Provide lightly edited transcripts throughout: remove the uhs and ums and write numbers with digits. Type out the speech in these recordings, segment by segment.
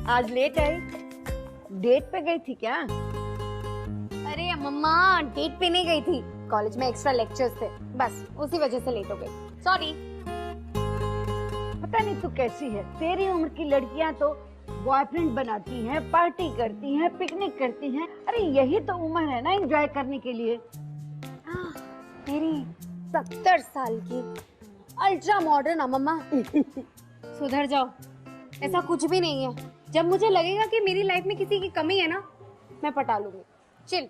आज लेट आई, डेट पे गई थी क्या? अरे मम्मा, डेट पे नहीं गई थी, कॉलेज में एक्स्ट्रा लेक्चर्स थे, बस उसी वजह से लेट हो गई, सॉरी। पता नहीं तू कैसी है, तेरी उम्र की लड़कियां तो बॉयफ्रेंड बनाती हैं, पार्टी करती हैं, पिकनिक करती हैं। अरे यही तो उम्र है ना एंजॉय करने के लिए। मेरी 70 साल की अल्ट्रा मॉडर्न मम्मा। सुधर जाओ, ऐसा कुछ भी नहीं है। जब मुझे लगेगा कि मेरी लाइफ में किसी की कमी है ना, मैं पटा लूंगी। चिल।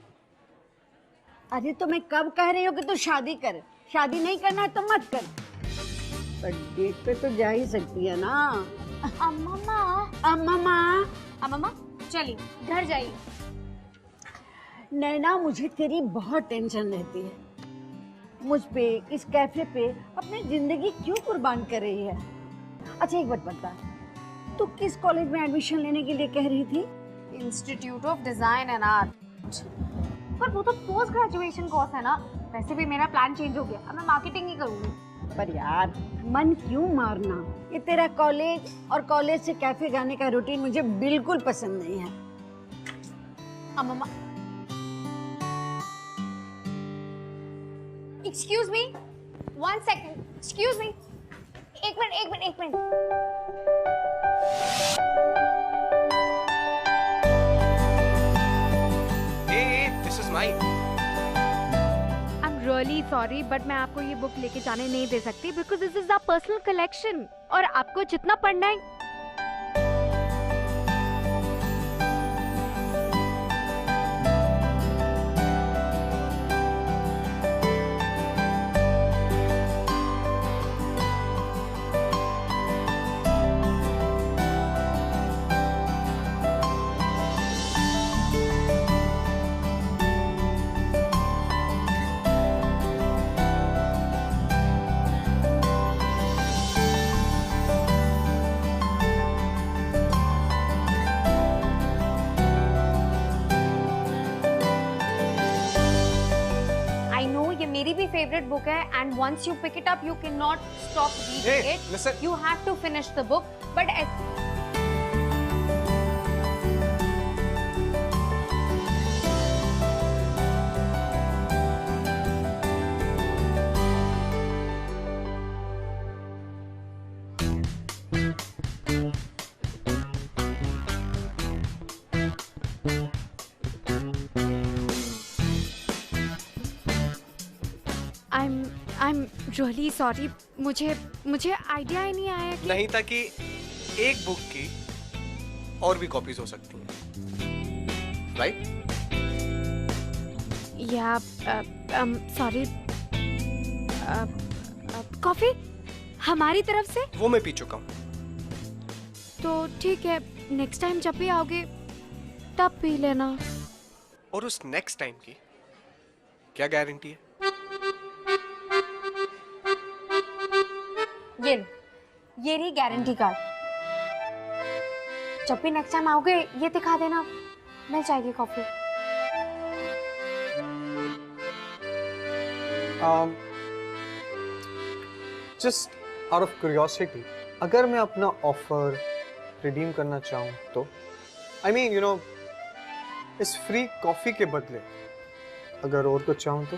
अरे तो मैं कब कह रही हूँ कि तू शादी कर, शादी नहीं करना है तो मत कर, पर डेट पे तो जा ही सकती है ना। मम्मा, मम्मा चलिए घर जाइए। नैना, मुझे तेरी बहुत टेंशन रहती है। मुझ पे, इस कैफे पे अपनी जिंदगी क्यों कुर्बान कर रही है? अच्छा एक बात बता, तू किस कॉलेज में एडमिशन लेने के लिए कह रही थी? Institute of design and art. पर वो तो पोस्ट ग्रेजुएशन कोर्स है ना। वैसे भी मेरा प्लान चेंज हो गया, अब मैं मार्केटिंग ही करूंगी। पर यार मन क्यों मारना, ये तेरा कॉलेज और कॉलेज से कैफे जाने का रूटीन मुझे बिल्कुल पसंद नहीं है। मम्मा, excuse me, 1 second, excuse me, एक मिनट। This is mine. I'm really sorry, but मैं आपको ये बुक लेके जाने नहीं दे सकती because this is our personal collection और आपको जितना पढ़ना है। मेरी भी फेवरेट बुक है and once you pick it up you can not stop reading it. listen. You have to finish the book, but I'm really sorry, मुझे idea ही नहीं आया कि नहीं था कि एक बुक की और भी कॉपीज हो सकती हैं, राइट? या सॉरी, कॉफी हमारी तरफ से? वो मैं पी चुका हूँ। तो ठीक है, नेक्स्ट टाइम जब भी आओगे तब पी लेना। और उस नेक्स्ट टाइम की क्या गारंटी है? ये रही गारंटी कार्ड। जब भी नेक्स्ट टाइम आओगे ये दिखा देना, मिल जाएगी coffee. Just out of curiosity, अगर मैं अपना ऑफर रिडीम करना चाहूँ तो आई मीन यू नो इस फ्री कॉफी के बदले अगर और कुछ चाहूँ तो?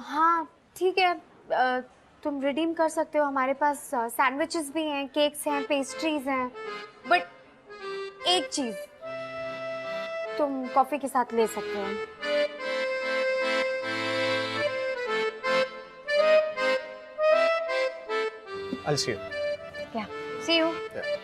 हाँ ठीक है, तुम रिडीम कर सकते हो। हमारे पास सैंडविचेस भी हैं, केक्स हैं, पेस्ट्रीज हैं, बट एक चीज तुम कॉफी के साथ ले सकते हो। I'll see you. Yeah, see you. Yeah.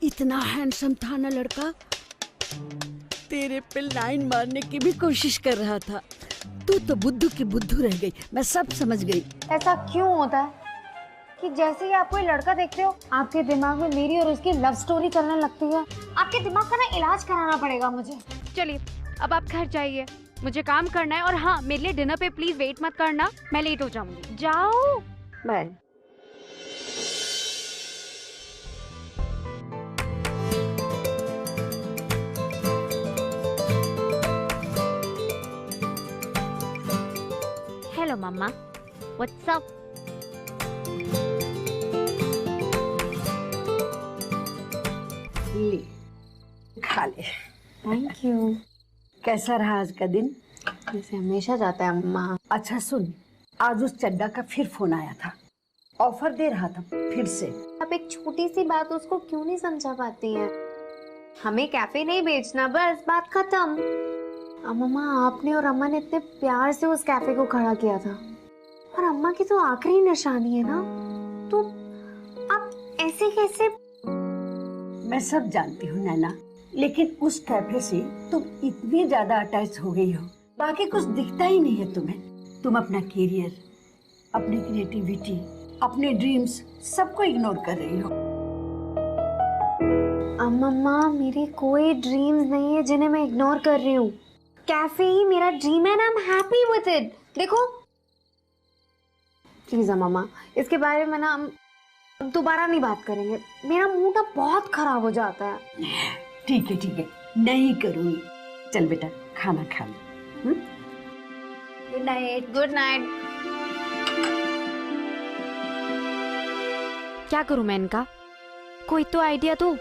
इतना हैंडसम था ना लड़का, तेरे पे लाइन मारने की भी कोशिश कर रहा था। तू तो बुद्धू की बुद्धू रह गई, मैं सब समझ गई। ऐसा क्यों होता है कि जैसे ही आप कोई लड़का देखते हो आपके दिमाग में मेरी और उसकी लव स्टोरी चलने लगती है? आपके दिमाग का ना इलाज कराना पड़ेगा मुझे। चलिए अब आप घर जाइए, मुझे काम करना है। और हाँ, मेरे लिए डिनर पे प्लीज वेट मत करना, मैं लेट हो जाऊंगी। जाओ। बाय। हेलो मम्मा, व्हाट्स अप? ले, खा ले। Thank you. कैसा रहा आज का दिन? जैसे हमेशा जाता है मम्मा। अच्छा सुन, आज उस चड्डा का फिर फोन आया था, ऑफर दे रहा था फिर से। आप एक छोटी सी बात उसको क्यों नहीं समझा पाती हैं? हमें कैफे नहीं बेचना, बस बात खत्म। मम्मा, आपने और अम्मा ने इतने प्यार से उस कैफे को खड़ा किया था, और अम्मा की तो आखिरी निशानी है ना, तो आप ऐसे कैसे? मैं सब जानती हूँ नैना, लेकिन उस कैफे से तुम इतनी ज्यादा अटैच हो गई हो, बाकी कुछ दिखता ही नहीं है तुम्हें। तुम अपना करियर, अपनी क्रिएटिविटी, अपने ड्रीम्स सबको इग्नोर कर रही हो। मम्मा, मेरे कोई ड्रीम्स नहीं है जिन्हें मैं इग्नोर कर रही हूँ। कैफे ही मेरा ड्रीम है, I am happy with it. देखो प्लीज मम्मा, इसके बारे में ना हम दोबारा नहीं बात करेंगे। मेरा मूड ना बहुत खराब हो जाता है। ठीक है, नहीं करूँगी। चल बेटा, खाना खा ले। Good night. Good night. क्या करूं मैं इनका? कोई तो आइडिया दो।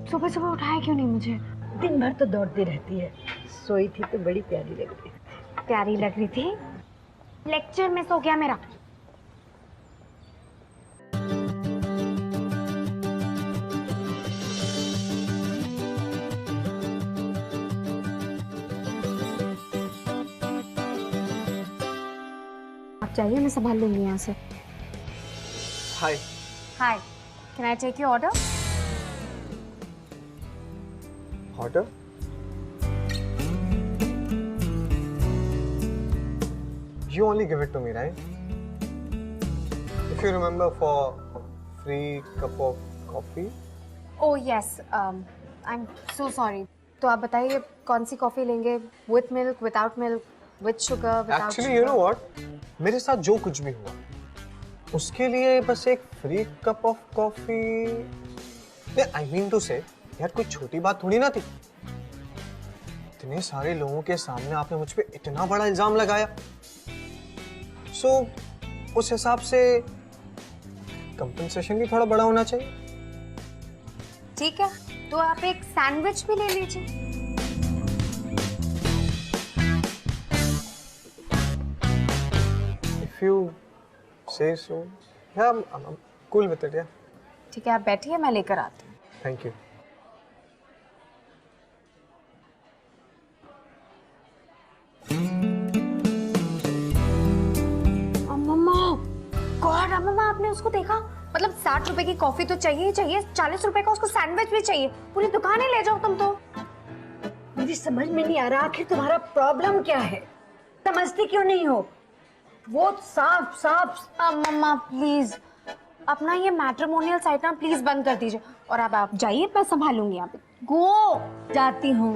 सुबह सुबह उठाया क्यों नहीं मुझे? दिन भर तो दौड़ती रहती है, सोई थी तो बड़ी प्यारी लग रही थी। प्यारी लग रही थी? लेक्चर मिस हो गया मेरा। आप चाहिए, मैं संभाल लूंगी यहाँ से। Hi. Hi, can I take your order? Order? You only give it to me, right? If you remember, for free cup of coffee. Oh yes, I'm so sorry. तो आप बताइए कौन सी कॉफी लेंगे? With milk, without milk, with sugar, without Actually, sugar? you know what? मेरे साथ जो कुछ भी हुआ, उसके लिए बस एक free cup of coffee. I mean to say, यार कोई छोटी बात थोड़ी ना थी। इतने सारे लोगों के सामने आपने मुझ पे इतना बड़ा इल्जाम लगाया। So, उस हिसाब से कंपनसेशन भी थोड़ा बड़ा होना चाहिए। ठीक है, तो आप एक सैंडविच भी ले लीजिए। If you say so, yeah, I'm cool with it, yeah. ठीक है, आप बैठिए, मैं लेकर आती हूँ। Thank you. गॉड अम्मा, आपने उसको देखा? मतलब 60 रुपए की कॉफी तो चाहिए ही चाहिए, 40 रुपए का उसको सैंडविच भी चाहिए। पूरी दुकान ही ले जाओ तुम तो। मुझे समझ में नहीं आ रहा, आखिर तुम्हारा प्रॉब्लम क्या है? समझती क्यों नहीं हो? वो साफ साफ। मम्मा प्लीज, अपना ये मैट्रिमोनियल साइट ना प्लीज बंद कर दीजिए, और अब आप जाइए, मैं संभालूंगी यहाँ पे। गो। जाती हूँ।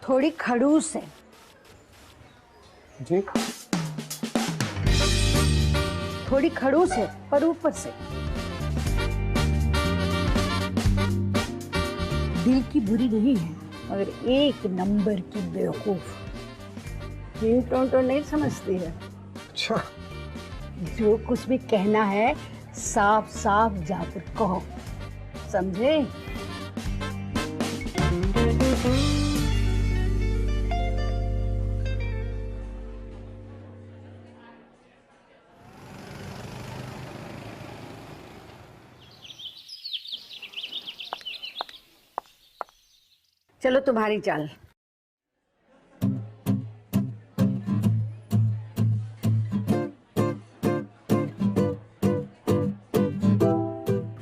थोड़ी खड़ूस है। जी थोड़ी खड़ूस है पर ऊपर से दिल की बुरी नहीं है, मगर एक नंबर की बेवकूफ। ये टोन नहीं समझती है। अच्छा, जो कुछ भी कहना है साफ साफ जाकर कहो, समझे? चलो तुम्हारी चाल।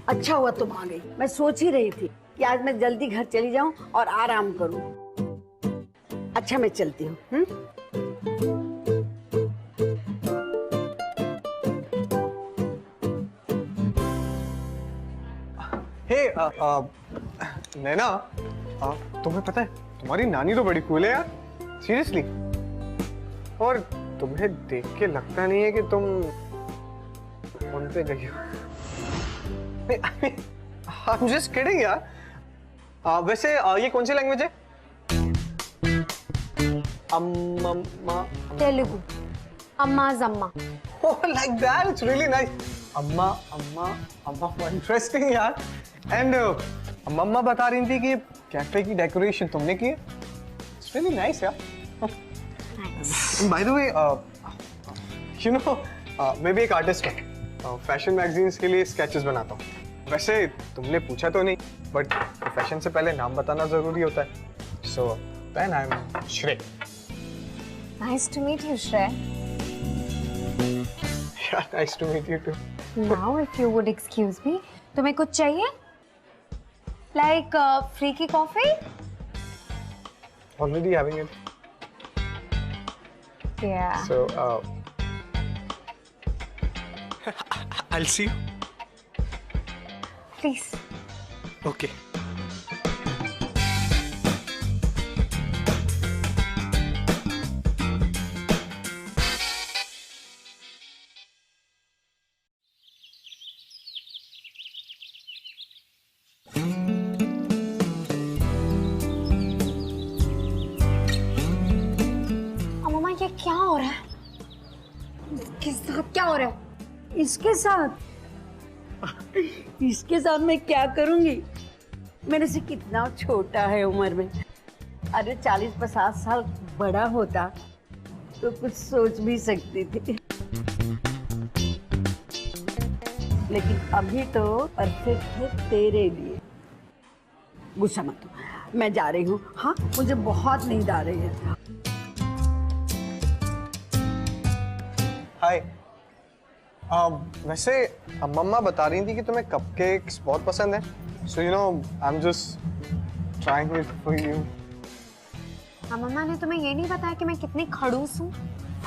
अच्छा हुआ तुम आ गई। मैं सोच ही रही थी कि आज मैं जल्दी घर चली जाऊं और आराम करूं। अच्छा मैं चलती हूँ। हे नैना, तुम्हें पता है तुम्हारी नानी तो बड़ी कूल है यार, सीरियसली। और तुम्हें देख के लगता नहीं है कि तुम उन पे गई हो। I'm just kidding यार। वैसे ये कौन सी लैंग्वेज है? अम्मा। तेलुगु। अम्मा जम्मा। Oh, like that, it's really nice. अम्मा अम्मा अम्मा, इंटरेस्टिंग यार। एंड मम्मा बता रही थी कि कैफे की डेकोरेशन तुमने की है। It's really nice यार। By the way, you know, मैं भी एक आर्टिस्ट हूँ। फैशन मैगजीन्स के लिए स्केचेस बनाता हूँ। वैसे तुमने पूछा तो नहीं, बट प्रोफेशन से पहले नाम बताना जरूरी होता है। So then I'm Shrey. Nice to meet you, Shrey. Yeah, nice to meet you too. Now, if you would excuse me, तुम्हें कुछ चाहिए? Like free की coffee? Already having it. Yeah. So I'll see you. Please. Okay. अम्मा ये क्या हो रहा है? इसके साथ क्या हो रहा है? इसके साथ इसके साथ मैं क्या करूंगी? मेरे से कितना छोटा है उम्र में। अरे 40-50 साल बड़ा होता तो कुछ सोच भी सकती थी, लेकिन अभी तो परफेक्ट है तेरे लिए। गुस्सा मत हो, मैं जा रही हूँ। हाँ, मुझे बहुत नींद आ रही है। हाय। वैसे मम्मा बता रही थी कि तुम्हें कपकेक्स बहुत पसंद है। So you know, I am just trying it for you. मम्मा ने तुम्हें ये नहीं बताया कि मैं कितनी खड़ूस हूँ?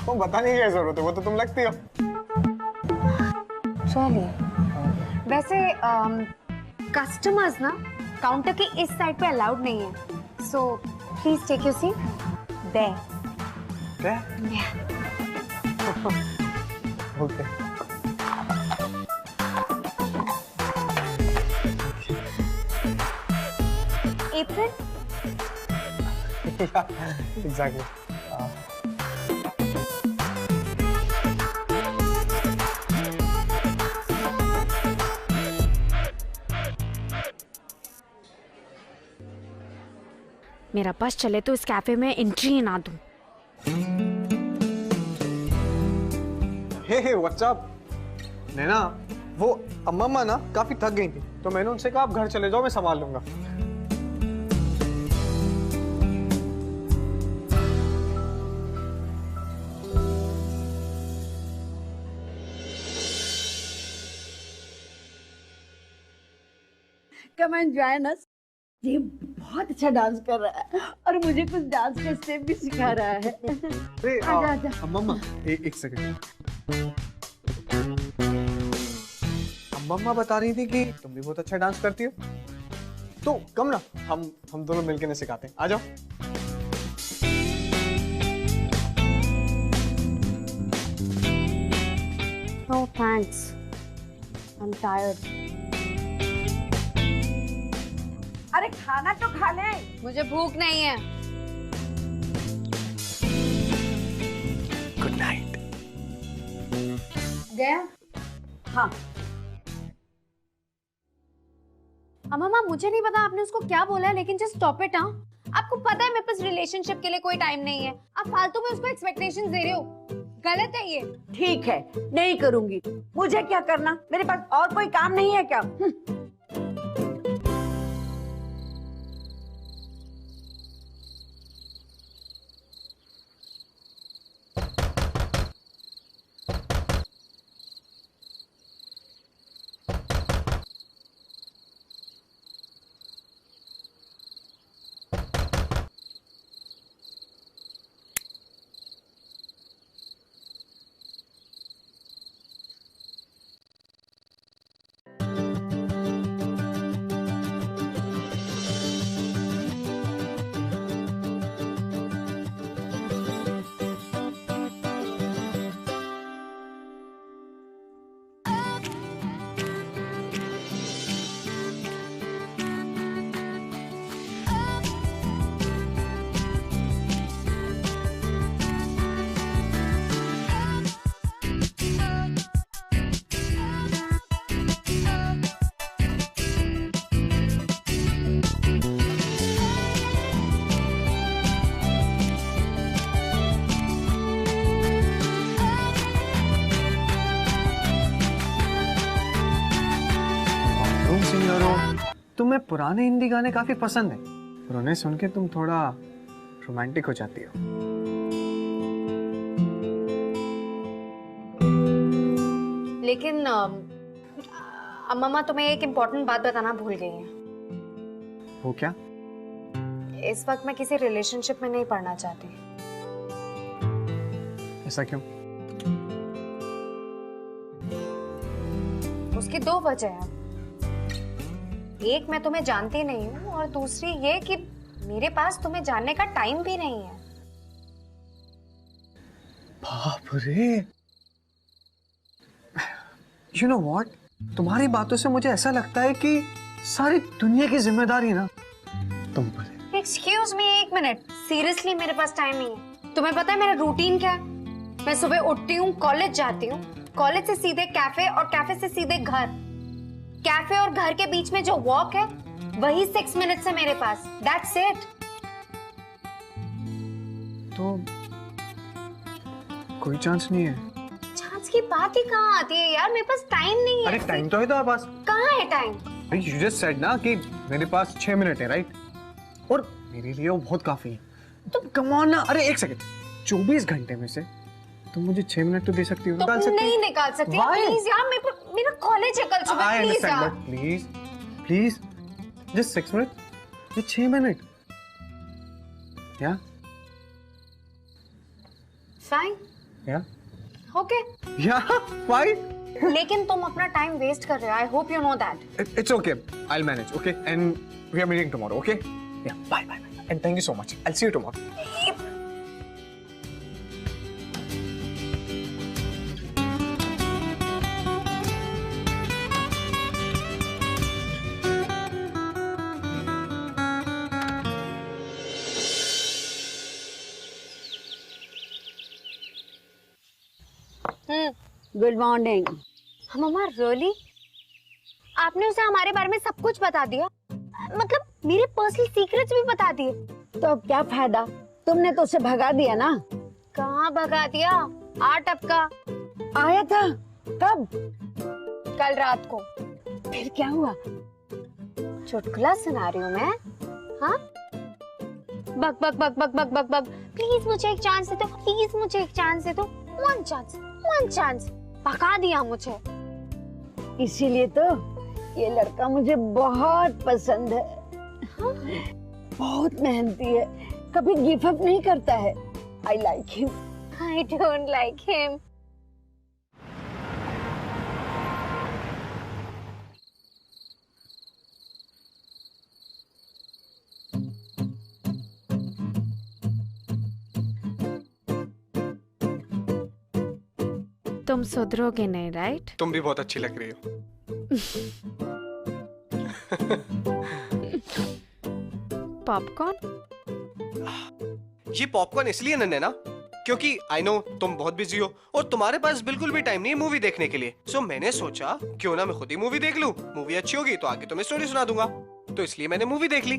वो बताने की क्या जरूरत है, वो तो तुम लगती हो। चलिए। वैसे कस्टमर्स ना काउंटर के इस साइड पे अलाउड नहीं है, so please take your seat there. Okay. April? Yeah, exactly. मेरा बस चले तो इस कैफे में एंट्री ही ना दूं। Hey what's up? नैना, वो अम्मा ना काफी थक गई थी, तो मैंने उनसे कहा आप घर चले जाओ, मैं संभाल लूंगा। Come and join us. ये बहुत अच्छा डांस कर रहा है और मुझे कुछ डांस के स्टेप भी सिखा रहा है। अरे आजा, आजा। अम्मा, एक सेकंड। अम्मा बता रही थी कि तुम भी बहुत अच्छा डांस करती हो, तो कम ना हम दोनों मिलकर सिखाते हैं। आ जाओ। No thanks, I am tired. अरे खाना तो खा ले। मुझे भूख नहीं है। Good night. गया? हाँ अम्मा मुझे नहीं पता आपने उसको क्या बोला है, लेकिन जस्ट स्टॉप इट। हाँ, आपको पता है मेरे पास रिलेशनशिप के लिए कोई टाइम नहीं है। आप फालतू में उसको एक्सपेक्टेशंस दे रहे हो, गलत है ये। ठीक है, नहीं करूंगी। मुझे क्या करना, मेरे पास और कोई काम नहीं है क्या? तुम्हें पुराने हिंदी गाने काफी पसंद है और उन्हें सुन के तुम थोड़ा रोमांटिक हो जाती हो। लेकिन अम्मा तुम्हें एक इम्पोर्टेंट बात बताना भूल गई है। वो क्या? इस वक्त मैं किसी रिलेशनशिप में नहीं पड़ना चाहती। ऐसा क्यों? उसकी दो वजह है। एक, मैं तुम्हें जानती नहीं हूँ, और दूसरी ये कि मेरे पास तुम्हें जानने का टाइम भी नहीं है। बाप रे! You know what? तुम्हारी बातों से मुझे ऐसा लगता है कि सारी दुनिया की जिम्मेदारी ना तुम पर है। एक्सक्यूज मी, एक मिनट। सीरियसली मेरे पास टाइम नहीं है। तुम्हें पता है मेरा रूटीन क्या है? मैं सुबह उठती हूँ, कॉलेज जाती हूँ, कॉलेज से सीधे कैफे और कैफे से सीधे घर। कैफे और घर के बीच में जो वॉक है वही 6 मिनट्स है मेरे पास। That's it. तो कोई चांस नहीं है? चांस की बात ही कहाँ आती है यार, मेरे पास टाइम नहीं है। अरे टाइम तो है तुम्हारे पास। कहाँ है टाइम? You just said ना कि मेरे पास 6 मिनट है, राइट? और मेरे लिए वो बहुत काफी है। तुम कमाओ ना। अरे एक सेकंड, 24 घंटे में से तुम मुझे 6 मिनट तो दे सकती हो, निकाल सकती हो? नहीं निकाल सकती। प्लीज यार, मेरा कॉलेज है कल सुबह। प्लीज यार, प्लीज प्लीज, जस्ट 6 मिनट, ये 6 मिनट। या फाइन, या ओके। या फाइन। लेकिन तुम अपना टाइम वेस्ट कर रहे हो। I hope you know that. It's okay. I'll manage. Okay, and we are meeting tomorrow. Okay? Yeah. Bye. And thank you so much. I'll see you tomorrow. Good morning. मम्मा really? आपने उसे हमारे बारे में सब कुछ बता दिया? मतलब मेरे पर्सनल सीक्रेट्स भी बता दिए? तो अब क्या फायदा, तुमने तो उसे भगा दिया ना। कहाँ भगा दिया? 8 टपका आया था कब? कल रात को। फिर क्या हुआ? चुटकुला सुना रही हूँ मैं। हाँ, बक बक बक बक बक बक बक। प्लीज मुझे एक चांस दे दो, प्लीज मुझे एक चांस दे दो। One chance. भगा दिया मुझे। इसीलिए तो ये लड़का मुझे बहुत पसंद है। हाँ? बहुत मेहनती है, कभी गिव अप नहीं करता है। I like him. I don't like him. तुम सुधरोगे नहीं, राइट? तुम भी बहुत अच्छी लग रही हो। पॉपकॉर्न? ये पॉपकॉर्न इसलिए नन्हे ना क्योंकि आई नो तुम बहुत बिजी हो और तुम्हारे पास बिल्कुल भी टाइम नहीं है मूवी देखने के लिए। सो मैंने सोचा क्यों ना मैं खुद ही मूवी देख लूं। मूवी अच्छी होगी तो आगे तुम्हें स्टोरी सुना दूंगा, तो इसलिए मैंने मूवी देख ली।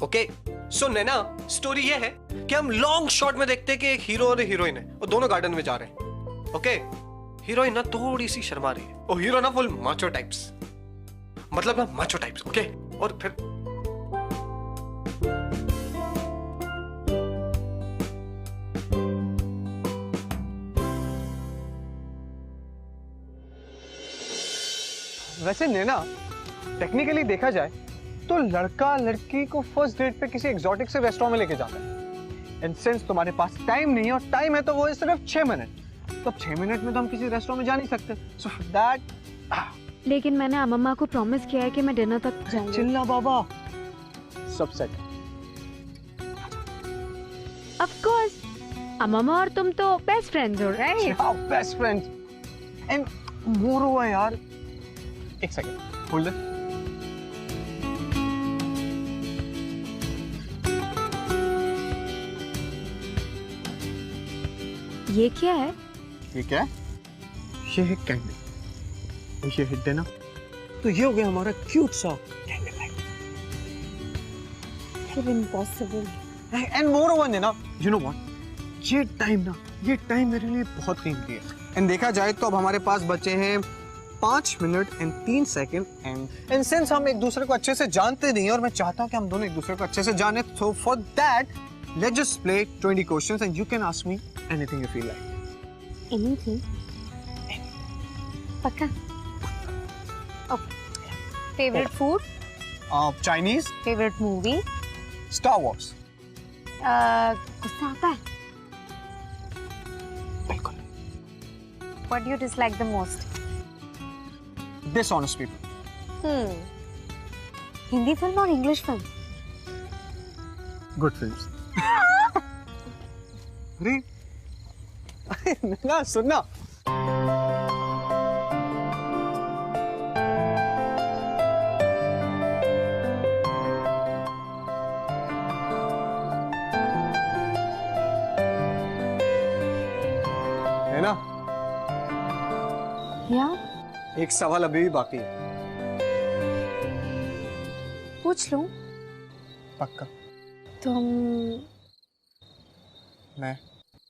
ओके सो नैना, स्टोरी ये है कि हम लॉन्ग शॉट में देखते हैं कि एक हीरो और हीरोइन है और दोनों गार्डन में जा रहे हैं। ओके, हीरोइन ना थोड़ी सी शर्मा रही है और हीरो ना फुल माचो टाइप्स, मतलब ना माचो टाइप्स। ओके, और फिर वैसे नैना, टेक्निकली देखा जाए तो लड़का लड़की को फर्स्ट डेट पे किसी एक्सोटिक से रेस्टोरेंट में लेके जाता है। एंड सिंस तुम्हारे पास टाइम नहीं है और टाइम है तो वो है सिर्फ 6 मिनट, तो 6 मिनट में तो हम किसी रेस्टोरेंट में जा नहीं सकते। सो दैट लेकिन मैंने अम्मा को प्रॉमिस किया है कि मैं डिनर तक जाऊंगी। चिल्ला बाबा, सब सेट। ऑफ कोर्स, अम्मा और तुम तो बेस्ट फ्रेंड्स हो, राइट? हाँ, बेस्ट फ्रेंड्स। एंड मोर हुआ यार, एक सेकंड होल्ड इट। ये क्या है? ये क्या है? ये है कैंडल, ये है डिनर, तो ये हो गया हमारा क्यूट सा कैंडल लाइट। फिर impossible. And more over Naina, you know what, ये टाइम मेरे लिए बहुत कीमती है। एंड देखा जाए तो अब हमारे पास बचे हैं 5 minute and 3 second. And since हम एक दूसरे को अच्छे से जानते नहीं और मैं चाहता हूँ कि हम दोनों एक दूसरे को अच्छे से जाने, so for that let's just play 20 questions and you can ask me anything you feel like. Anything? पक्का? Okay. Favorite food? Chinese. Favorite movie? Star Wars. गुस्सा आता है? बिल्कुल। What do you dislike the most? Dishonest people. Hindi film और English film? Good films. अरे ना सुनना, है ना? या एक सवाल अभी भी बाकी है। पूछ लूं? पक्का? तुम मैं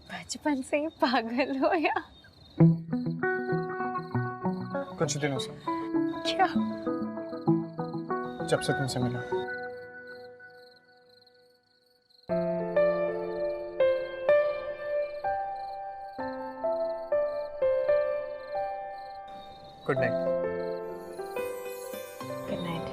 बचपन से ही पागल हो या? कुछ दिनों से, क्या? जब से तुमसे मिला। Good night. Good night.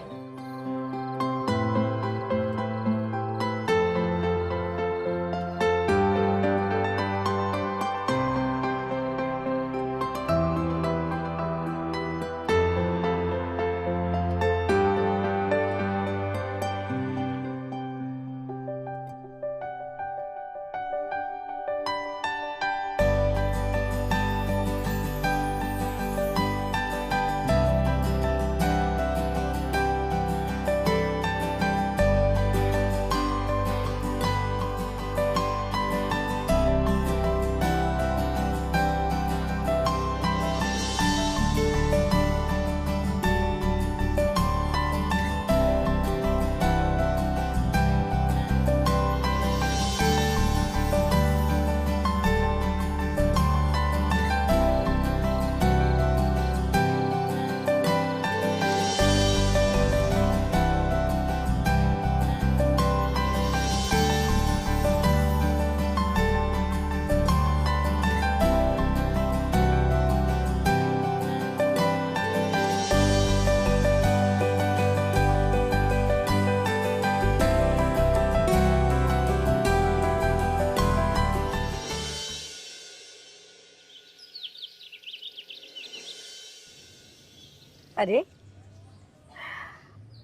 अरे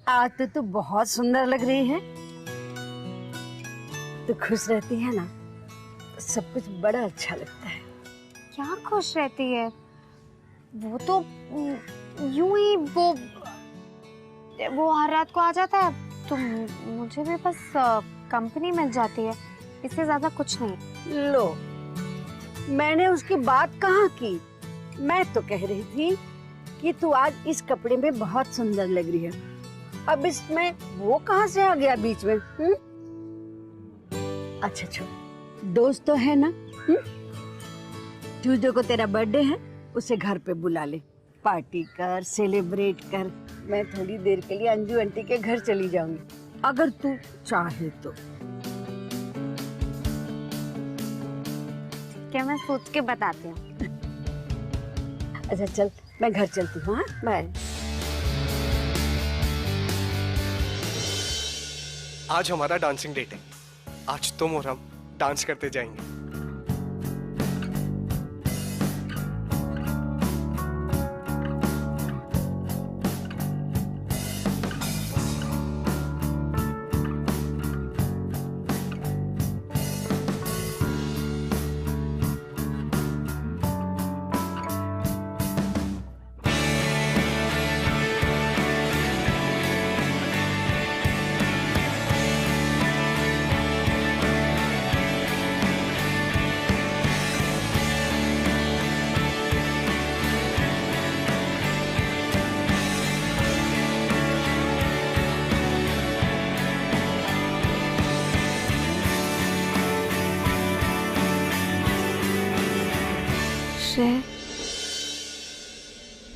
आज तो तू बहुत सुंदर लग रही है। तू खुश रहती है ना तो सब कुछ बड़ा अच्छा लगता है। क्या खुश रहती है? वो तो यूं ही वो हर रात को आ जाता है, तो मुझे भी बस कंपनी मिल जाती है, इससे ज्यादा कुछ नहीं। लो, मैंने उसकी बात कहाँ की? मैं तो कह रही थी कि तू आज इस कपड़े में बहुत सुंदर लग रही है। अब इसमें वो कहाँ से आ गया बीच में? अच्छा छोड़, दोस्त तो है ना? ट्यूसडे को तेरा बर्थडे है, उसे घर पे बुला ले, पार्टी कर, सेलिब्रेट कर। मैं थोड़ी देर के लिए अंजू आंटी के घर चली जाऊंगी, अगर तू चाहे तो। क्या मैं सोच के बताती हूँ। अच्छा चल, मैं घर चलती हूँ। हाँ, बाय। आज हमारा डांसिंग डेट है। आज तुम और हम डांस करते जाएंगे।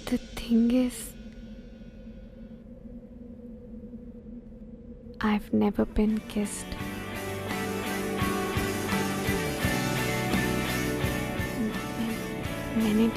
The thing is, I've never been kissed. मैंने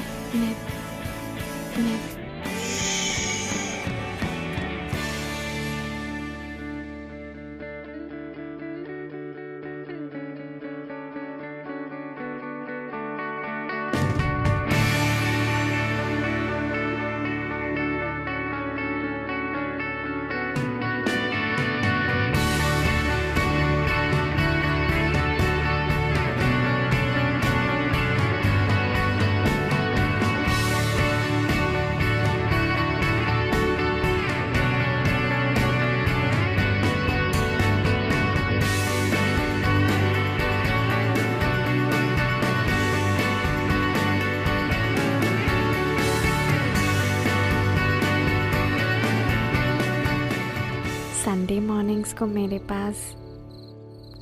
संडे मॉर्निंग्स को मेरे पास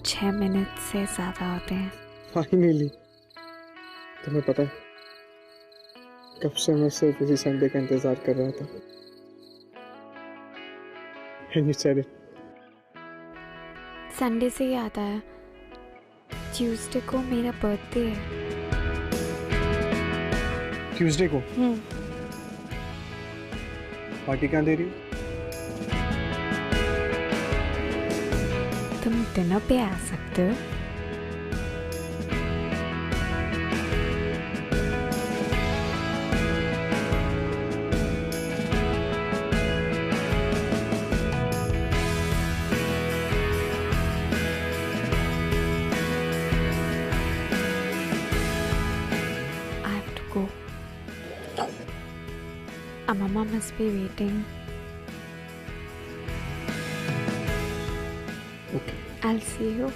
6 मिनट से ज़्यादा होते हैं। फाइनली, तुम्हें पता है कब से मैं सिर्फ इसी संडे का इंतजार कर रहा था। And you said it. Sunday से ही आता है, ट्यूसडे को मेरा बर्थडे है। ट्यूसडे को पार्टी कहाँ दे रही हो? तुम डिनर पे आ सकते हो। I have to go. Mama must be waiting. Okay. I'll see you.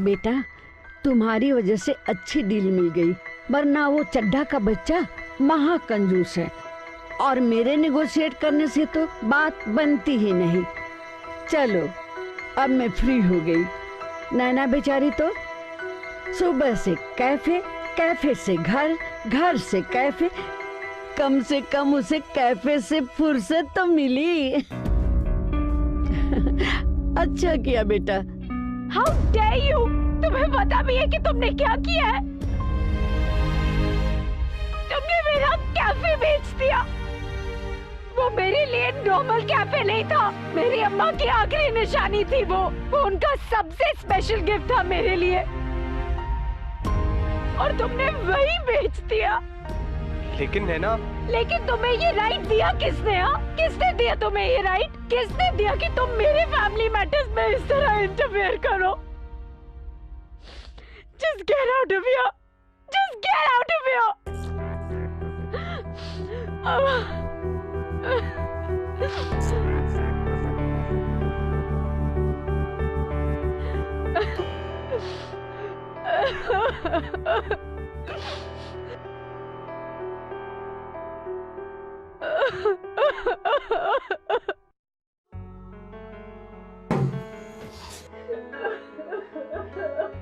बेटा, तुम्हारी वजह से अच्छी डील मिल गई, वरना वो चड्ढा का बच्चा महा कंजूस है। और मेरे नेगोशिएट करने से तो बात बनती ही नहीं। चलो अब मैं फ्री हो गई। नैना बेचारी तो सुबह से कैफे, कैफे से घर, घर से कैफे, कम से कम उसे कैफे से फुर्सत तो मिली। अच्छा किया बेटा। How dare you! तुम्हें पता भी है कि तुमने क्या किया है? तुमने मेरा कैफे बेच दिया। वो मेरे लिए नॉर्मल कैफे नहीं था, मेरी अम्मा की आखिरी निशानी थी। वो उनका सबसे स्पेशल गिफ्ट था मेरे लिए, और तुमने वही बेच दिया। लेकिन नैना, लेकिन तुम्हें ये राइट दिया किसने? किसने दिया तुम्हें ये राइट? किसने दिया कि तुम मेरे फैमिली मैटर्स में इस तरह इंटरफेयर करो? Just get out of here! Just get out of here!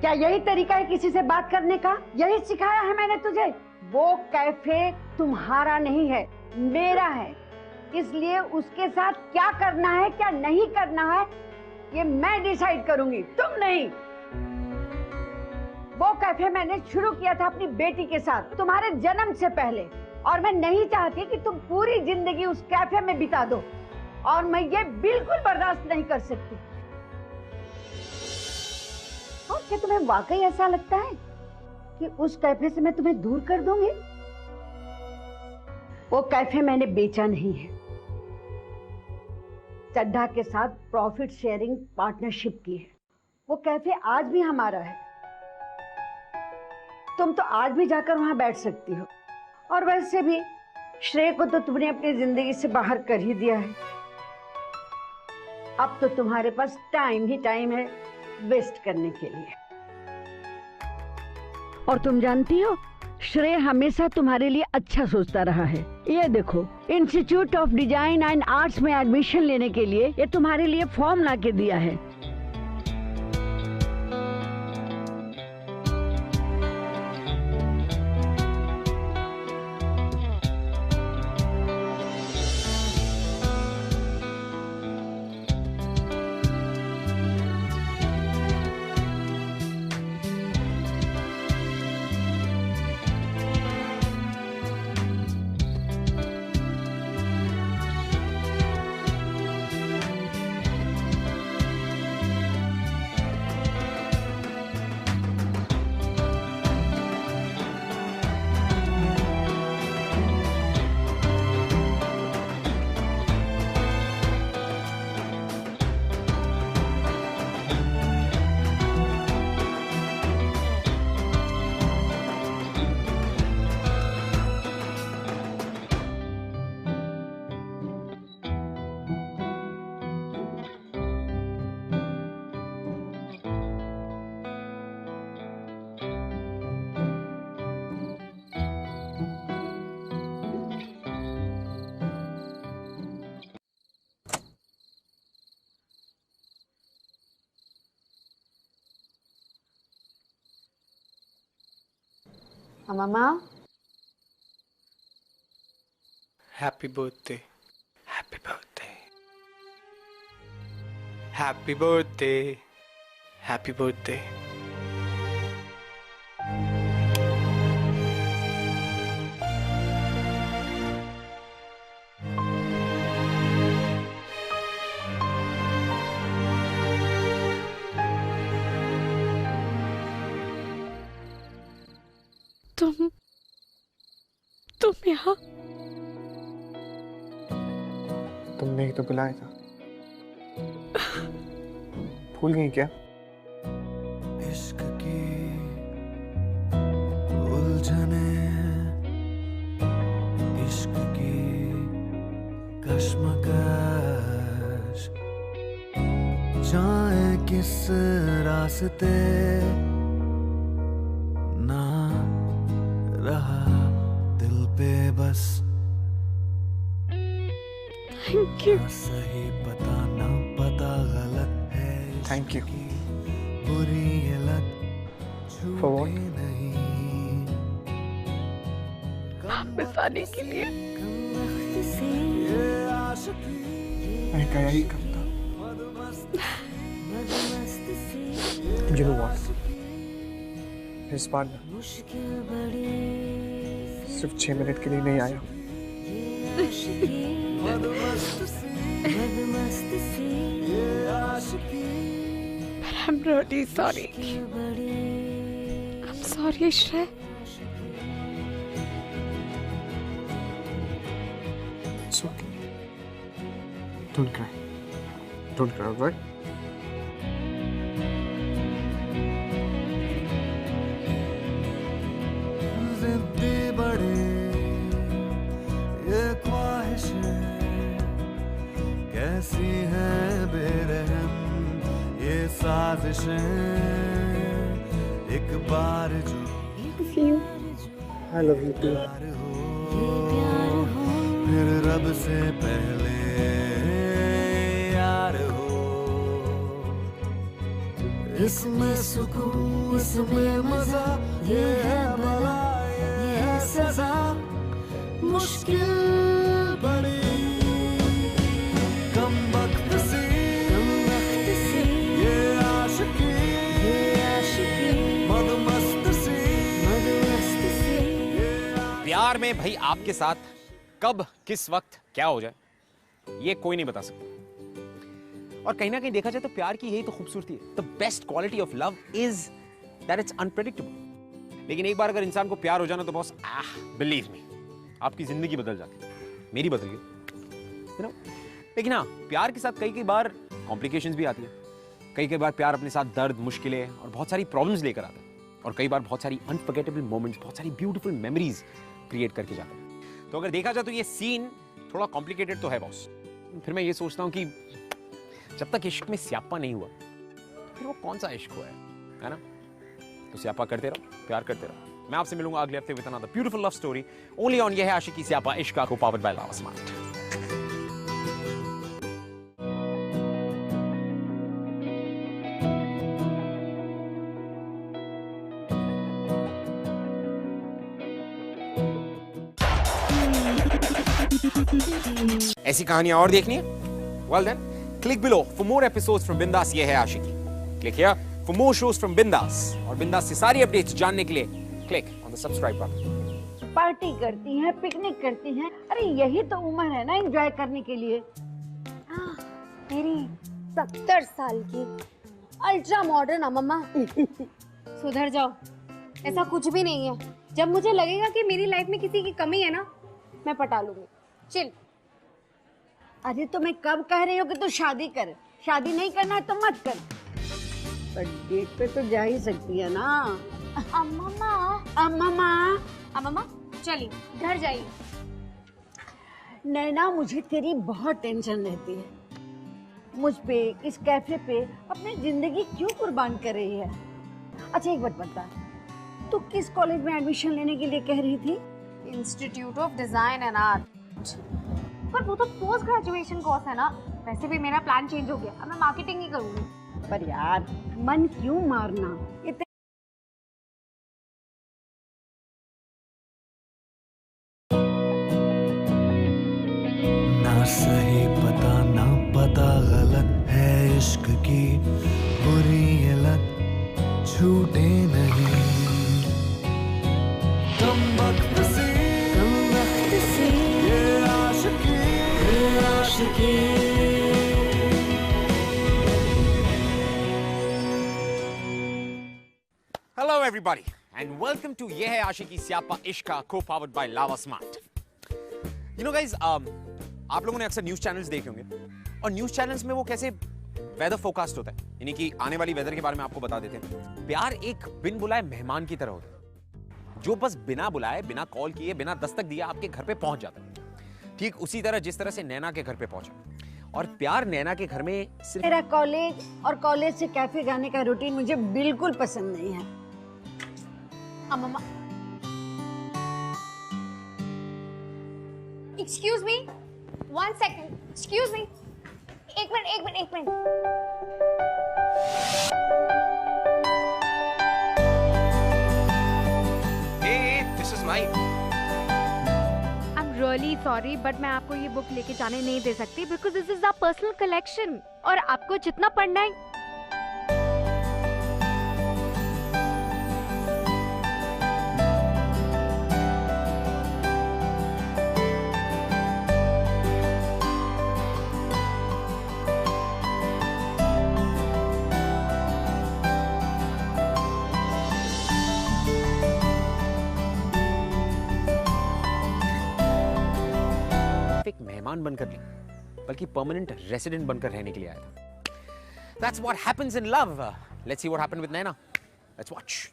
क्या यही तरीका है किसी से बात करने का? यही सिखाया है मैंने तुझे? वो कैफे तुम्हारा नहीं है, मेरा है। इसलिए उसके साथ क्या करना है, क्या नहीं करना है, ये मैं डिसाइड करूंगी, तुम नहीं। वो कैफे मैंने शुरू किया था अपनी बेटी के साथ, तुम्हारे जन्म से पहले, और मैं नहीं चाहती कि तुम पूरी जिंदगी उस कैफे में बिता दो, और मैं ये बिल्कुल बर्दाश्त नहीं कर सकती। और क्या तुम्हें वाकई ऐसा लगता है कि उस कैफे से मैं तुम्हें दूर कर दूंगी? वो कैफे मैंने बेचा नहीं है, चड्ढा के साथ प्रॉफिट शेयरिंग पार्टनरशिप की है। वो कैफे आज भी हमारा है, तुम तो आज भी जाकर वहां बैठ सकती हो। और वैसे भी श्रेय को तो तुमने अपनी जिंदगी से बाहर कर ही दिया है। अब तो तुम्हारे पास टाइम ही टाइम है वेस्ट करने के लिए। और तुम जानती हो, श्रेय हमेशा तुम्हारे लिए अच्छा सोचता रहा है। ये देखो, institute of design and arts में एडमिशन लेने के लिए ये तुम्हारे लिए फॉर्म ला के दिया है। मामा, happy birthday, happy birthday, happy birthday, happy birthday. तुम यहाँ? तुमने ही तो बुलाया था, भूल गई क्या? इश्क की उलझने, इश्क की कश्मकश, जाए किस रास्ते, ना रहा दिल पे बस थैंक यू। ना सही पता ना पता गलत है Thank you. बुरी ये लत For what? छूटे नहीं वापस आने के लिए। ये आशिकी मैं गया ही करता। You know what? इस बार ना सिर्फ 6 मिनट के लिए नहीं आया। I'm really sorry. I'm sorry, Shrey. It's okay. Don't cry. Don't cry, alright? जिद्दी बड़े ये ख्वाहिशें कैसी हैं बेरहम ये साजिशें एक बार जो I love you too. प्यार हो फिर रब से पहले यार हो इसमें सुकून इसमें मजा ये है बला ये है सजा मुश्किल बड़ी कम वक्त सी ये आशिकी मदमस्त सी प्यार में भाई आपके साथ कब किस वक्त क्या हो जाए ये कोई नहीं बता सकता। और कहीं ना कहीं देखा जाए तो प्यार की यही तो खूबसूरती है। The best quality of love is that it's unpredictable. लेकिन एक बार अगर इंसान को प्यार हो जाना तो बॉस बिलीव मी आपकी जिंदगी बदल जाती है। मेरी बदल गई यू नो। लेकिन हाँ प्यार के साथ कई बार कॉम्प्लिकेशंस भी आती है। कई बार प्यार अपने साथ दर्द मुश्किलें और बहुत सारी प्रॉब्लम्स लेकर आता है। और कई बार बहुत सारी अनफॉरगेटेबल मोमेंट्स बहुत सारी ब्यूटीफुल मेमोरीज क्रिएट करके जाता है। तो अगर देखा जाए तो ये सीन थोड़ा कॉम्प्लिकेटेड तो है बॉस। फिर मैं ये सोचता हूँ कि जब तक इश्क में स्यापा नहीं हुआ फिर वो कौन सा इश्क हुआ है ना। तो स्यापा करते रहो प्यार करते रहो। मैं आपसे मिलूंगा अगले हफ्ते with another beautiful love story only on ये है आशिकी स्यापा इश्क को पावर्ड बाय लावा स्मार्ट। ऐसी कहानियां और देखनी है? Well then, click below for more episodes from बिंदास ये है आशिकी। Click here for more shows from बिंदास और बिंदास से सारी अपडेट्स जानने के लिए click on the subscribe button। Party करती हैं, पिकनिक करती हैं। अरे यही तो उम्र है ना एंजॉय करने के लिए। मेरी 70 साल की अल्ट्रा मॉडर्न अम्मा सुधर जाओ। ऐसा कुछ भी नहीं है। जब मुझे लगेगा कि मेरी लाइफ में किसी की कमी है ना मैं पटा लूंगी। चिल। अरे तो मैं कब कह रही हूँ कि तू शादी कर। शादी नहीं करना है तो मत कर। पर डेट पे तो जा ही सकती है ना। अम्मा चलिए घर जाइए। नैना मुझे तेरी बहुत टेंशन रहती है। मुझ पे इस कैफे पे अपनी जिंदगी क्यों कुर्बान कर रही है। अच्छा एक बात बता, तू किस कॉलेज में एडमिशन लेने के लिए कह रही थी? Institute of design and art. पर वो तो पोस्ट ग्रेजुएशन कोर्स है ना। वैसे भी मेरा प्लान चेंज हो गया। अब मैं मार्केटिंग ही करूंगी। पर यार मन क्यों मारना। ना सही पता ना पता गलत है इश्क की बुरी ये लत छूटे नहीं कम वक्त सी ये आशिकी Hello everybody and welcome to ये है आशिकी स्यापा इश्क को powered by lava smart. You know guys, आप लोगों ने अक्सर न्यूज चैनल्स देखे होंगे और न्यूज चैनल्स में वो कैसे वेदर फोरकास्ट होता है, यानी कि आने वाली वेदर के बारे में आपको बता देते हैं। प्यार एक बिन बुलाए मेहमान की तरह होता है जो बस बिना बुलाए बिना कॉल किए बिना दस्तक दिए आपके घर पे पहुंच जाता है। ठीक उसी तरह जिस तरह से नैना के घर पे पहुंचा। और प्यार नैना के घर में सिर्फ मेरा कॉलेज और कॉलेज से कैफे जाने का रूटीन मुझे बिल्कुल पसंद नहीं है। अम्मा excuse me, 1 second. Excuse me. एक minute. Hey, this is mine. I'm really sorry, but मैं आपको ये बुक लेके जाने नहीं दे सकती because this is our personal collection. और आपको जितना पढ़ना है एक मेहमान बनकर नहीं बल्कि परमानेंट रेसिडेंट बनकर रहने के लिए आया था. That's what happens in love. Let's see what happened with Naina. Let's watch.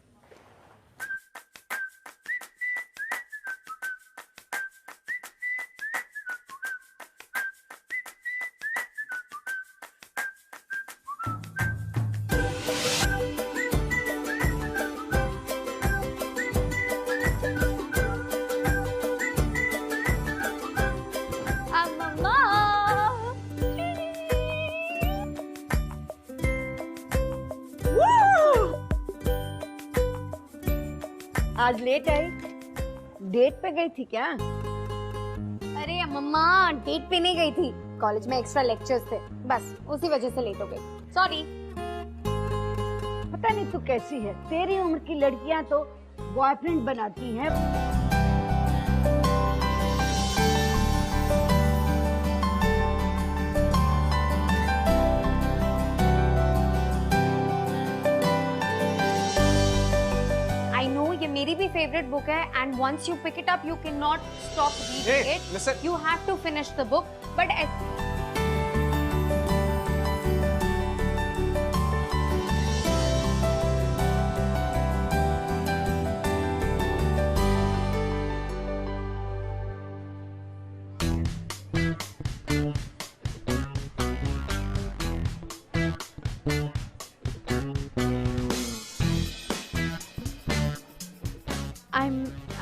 आज लेट आई, डेट पे गई थी क्या? अरे मम्मा, डेट पे नहीं गई थी. कॉलेज में एक्स्ट्रा लेक्चर्स थे, बस उसी वजह से लेट हो गई. सॉरी. पता नहीं तू कैसी है, तेरी उम्र की लड़कियां तो बॉयफ्रेंड बनाती हैं. मेरी भी फेवरेट बुक है and once you pick it up you can not stop reading it. Listen. You have to finish the book, but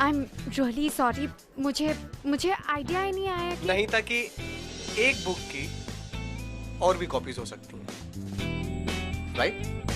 I'm really sorry. मुझे आइडिया ही नहीं आया कि नहीं था कि एक बुक की और भी कॉपीज हो सकती हैं, राइट?